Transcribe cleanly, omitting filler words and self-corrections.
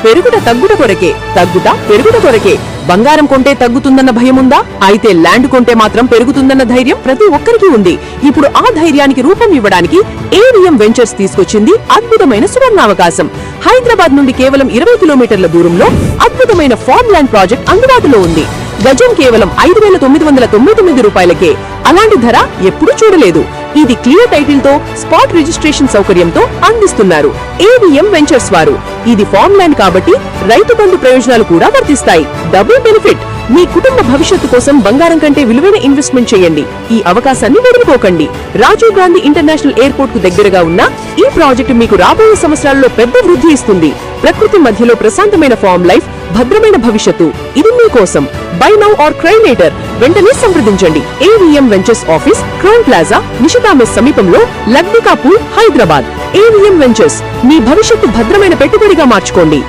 పెరుగుట తగ్గుట కొరకే, తగ్గుట పెరుగుట కొరకే. బంగారం కొంటే తగ్గుతుందన్న భయముందా? అయితే ల్యాండ్ కొంటే మాత్రం పెరుగుతుందన్న ధైర్యం ప్రతి ఒక్కరికి ఉంది. ఇప్పుడు ఆ ధైర్యానికి రూపం ఇవ్వడానికి ఏవిఎం వెంచర్స్ తీసుకొచ్చింది అద్భుతమైన సువర్ణావకాశం. హైదరాబాద్ నుండి కేవలం 20 కిలోమీటర్ల దూరంలో అద్భుతమైన ఫార్మ్ ల్యాండ్ ప్రాజెక్ట్ అందుబాటులో ఉంది. గజం కేవలం 5,999 రూపాయలకే. అలాంటి ధర ఎప్పుడూ చూడలేదు. ఇది క్లియర్ టైటిల్ తో స్పాట్ రిజిస్ట్రేషన్ సౌకర్యంతో అందిస్తున్నారు ఏవిఎం వెంచర్స్ వారు. ఇది ఫార్మ్ ల్యాండ్ కాబట్టి రైతు బంధు ప్రయోజనాలు కూడా వర్తిస్తాయి. Double benefit. మీ కుటుంబ భవిష్యత్తు కోసం బంగారం కంటే విలువైన ఇన్వెస్ట్మెంట్ చేయండి. ఈ అవకాశాన్ని వదులుకోకండి. రాజీవ్ గాంధీ ఇంటర్నేషనల్ ఎయిర్పోర్ట్ కు దగ్గరగా ఉన్న ఈ ప్రాజెక్టు మీకు రాబోయే సంవత్సరాల్లో పెద్ద వృద్ధి ఇస్తుంది. ప్రకృతి మధ్యలో ప్రశాంతమైన ఫార్మ్ లైఫ్, భద్రమైన భవిష్యత్తు. ఇది మీకోసం. Buy now or cry later. వెంటనే సంప్రదించండి. AVM ventures office, Crown Plaza, Nishita mess సమీపంలో, లగ్నికాపూర్, హైదరాబాద్. ఏవిఎం వెంచర్స్, మీ భవిష్యత్తు భద్రమైన పెట్టుబడిగా మార్చుకోండి.